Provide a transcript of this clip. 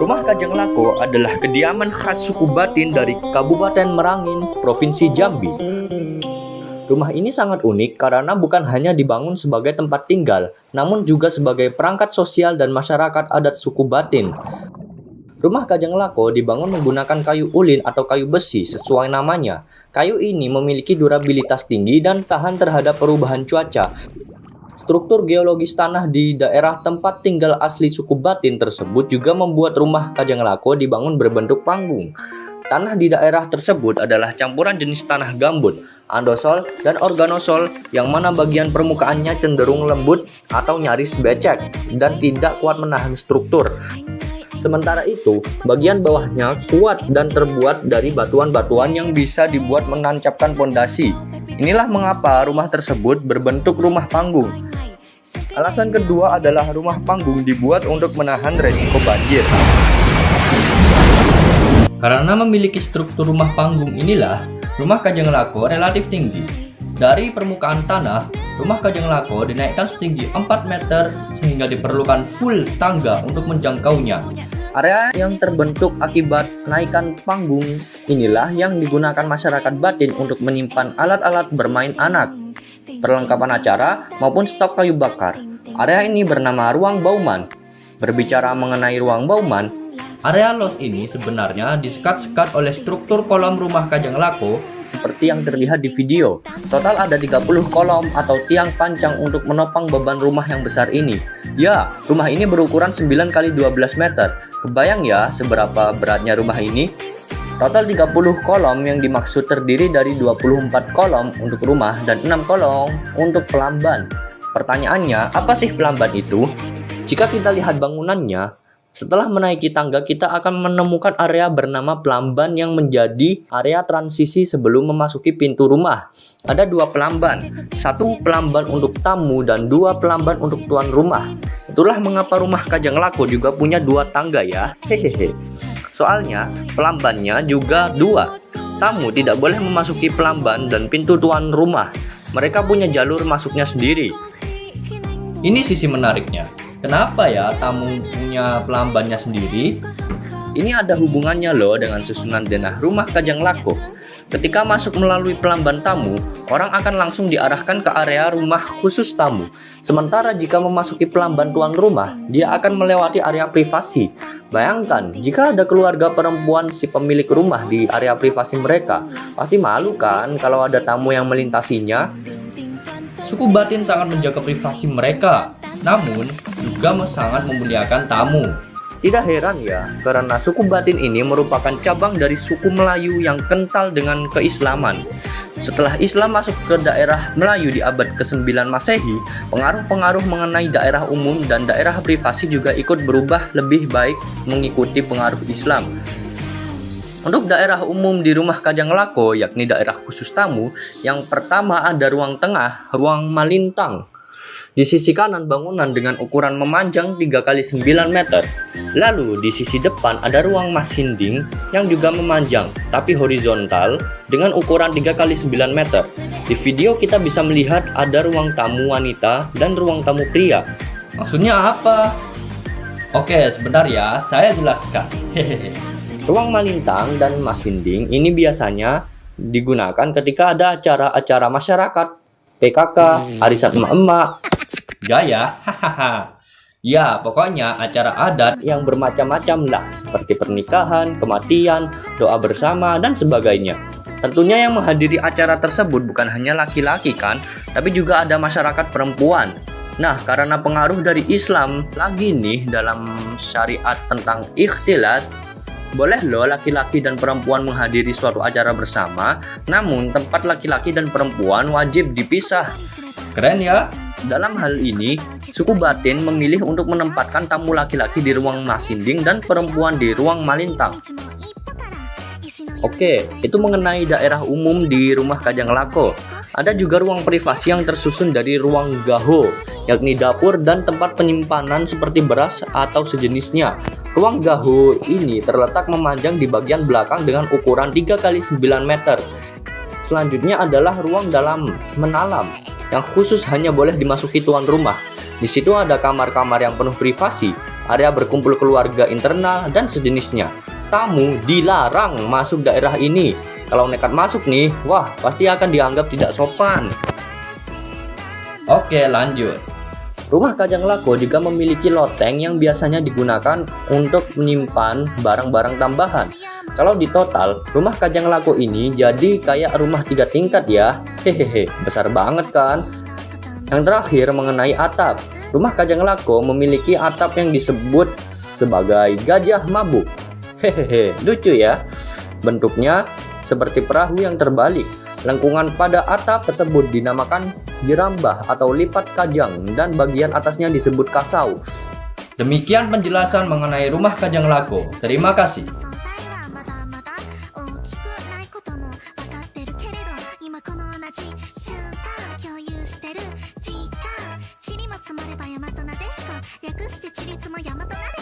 Rumah Kajang Lako adalah kediaman khas suku Batin dari Kabupaten Merangin, Provinsi Jambi. Rumah ini sangat unik karena bukan hanya dibangun sebagai tempat tinggal, namun juga sebagai perangkat sosial dan masyarakat adat suku Batin. Rumah Kajang Lako dibangun menggunakan kayu ulin atau kayu besi sesuai namanya. Kayu ini memiliki durabilitas tinggi dan tahan terhadap perubahan cuaca. Struktur geologis tanah di daerah tempat tinggal asli suku Batin tersebut juga membuat rumah Kajang Lako dibangun berbentuk panggung. Tanah di daerah tersebut adalah campuran jenis tanah gambut, andosol, dan organosol yang mana bagian permukaannya cenderung lembut atau nyaris becek dan tidak kuat menahan struktur. Sementara itu, bagian bawahnya kuat dan terbuat dari batuan-batuan yang bisa dibuat menancapkan pondasi. Inilah mengapa rumah tersebut berbentuk rumah panggung. Alasan kedua adalah rumah panggung dibuat untuk menahan resiko banjir. Karena memiliki struktur rumah panggung inilah, rumah Kajang Lako relatif tinggi. Dari permukaan tanah, rumah Kajang Lako dinaikkan setinggi 4 meter sehingga diperlukan full tangga untuk menjangkaunya. Area yang terbentuk akibat naikan panggung inilah yang digunakan masyarakat Batin untuk menyimpan alat-alat bermain anak, perlengkapan acara, maupun stok kayu bakar. Area ini bernama Ruang Bauman. Berbicara mengenai Ruang Bauman, area los ini sebenarnya disekat-sekat oleh struktur kolom rumah Kajang Lako seperti yang terlihat di video. Total ada 30 kolom atau tiang panjang untuk menopang beban rumah yang besar ini. Ya, rumah ini berukuran 9 x 12 meter. Kebayang ya seberapa beratnya rumah ini? Total 30 kolom yang dimaksud terdiri dari 24 kolom untuk rumah dan 6 kolom untuk pelamban. Pertanyaannya, apa sih pelamban itu? Jika kita lihat bangunannya, setelah menaiki tangga kita akan menemukan area bernama pelamban yang menjadi area transisi sebelum memasuki pintu rumah. Ada 2 pelamban, 1 pelamban untuk tamu dan 2 pelamban untuk tuan rumah. Itulah mengapa rumah Kajang Lako juga punya 2 tangga ya. Hehehe. Soalnya pelambannya juga 2. Tamu tidak boleh memasuki pelamban dan pintu tuan rumah. Mereka punya jalur masuknya sendiri. Ini sisi menariknya. Kenapa ya tamu punya pelambannya sendiri? Ini ada hubungannya loh dengan susunan denah rumah Kajang Lako. Ketika masuk melalui pelamban tamu, orang akan langsung diarahkan ke area rumah khusus tamu. Sementara jika memasuki pelamban tuan rumah, dia akan melewati area privasi. Bayangkan, jika ada keluarga perempuan si pemilik rumah di area privasi mereka, pasti malu kan kalau ada tamu yang melintasinya? Suku Batin sangat menjaga privasi mereka, namun juga sangat memuliakan tamu. Tidak heran ya, karena suku Batin ini merupakan cabang dari suku Melayu yang kental dengan keislaman. Setelah Islam masuk ke daerah Melayu di abad ke-9 Masehi, pengaruh-pengaruh mengenai daerah umum dan daerah privasi juga ikut berubah lebih baik mengikuti pengaruh Islam. Untuk daerah umum di rumah Kajang Lako, yakni daerah khusus tamu, yang pertama ada ruang tengah, ruang malintang. Di sisi kanan bangunan dengan ukuran memanjang 3 x 9 meter. Lalu di sisi depan ada ruang masinding yang juga memanjang, tapi horizontal dengan ukuran 3 x 9 meter. Di video kita bisa melihat ada ruang tamu wanita dan ruang tamu pria. Maksudnya apa? Oke, sebentar ya, saya jelaskan. Ruang malintang dan masinding ini biasanya digunakan ketika ada acara-acara masyarakat, PKK, arisan emak-emak. Gaya, hahaha. Ya, pokoknya acara adat yang bermacam-macam lah, seperti pernikahan, kematian, doa bersama, dan sebagainya. Tentunya yang menghadiri acara tersebut bukan hanya laki-laki kan, tapi juga ada masyarakat perempuan. Nah, karena pengaruh dari Islam lagi nih dalam syariat tentang ikhtilat, boleh loh laki-laki dan perempuan menghadiri suatu acara bersama, namun tempat laki-laki dan perempuan wajib dipisah. Keren ya? Dalam hal ini, suku Batin memilih untuk menempatkan tamu laki-laki di ruang masinding dan perempuan di ruang malintang. Oke, itu mengenai daerah umum di rumah Kajang Lako. Ada juga ruang privasi yang tersusun dari ruang gaho, yakni dapur dan tempat penyimpanan seperti beras atau sejenisnya. Ruang gaho ini terletak memanjang di bagian belakang dengan ukuran 3 x 9 meter. Selanjutnya adalah ruang dalam menalam yang khusus hanya boleh dimasuki tuan rumah. Di situ ada kamar-kamar yang penuh privasi. area berkumpul keluarga internal, dan sejenisnya. Tamu dilarang masuk daerah ini. Kalau nekat masuk nih, wah pasti akan dianggap tidak sopan. Oke, lanjut. Rumah Kajang Lako juga memiliki loteng yang biasanya digunakan untuk menyimpan barang-barang tambahan. Kalau di total, rumah Kajang Lako ini jadi kayak rumah 3 tingkat ya. Hehehe, besar banget kan? Yang terakhir mengenai atap. Rumah Kajang Lako memiliki atap yang disebut sebagai gajah mabuk. Hehehe, lucu ya. Bentuknya seperti perahu yang terbalik. Lengkungan pada atap tersebut dinamakan jerambah atau lipat kajang dan bagian atasnya disebut kasau. Demikian penjelasan mengenai rumah Kajang Lako. Terima kasih. ちりも積もれば山となでしこ略してちりつも山とな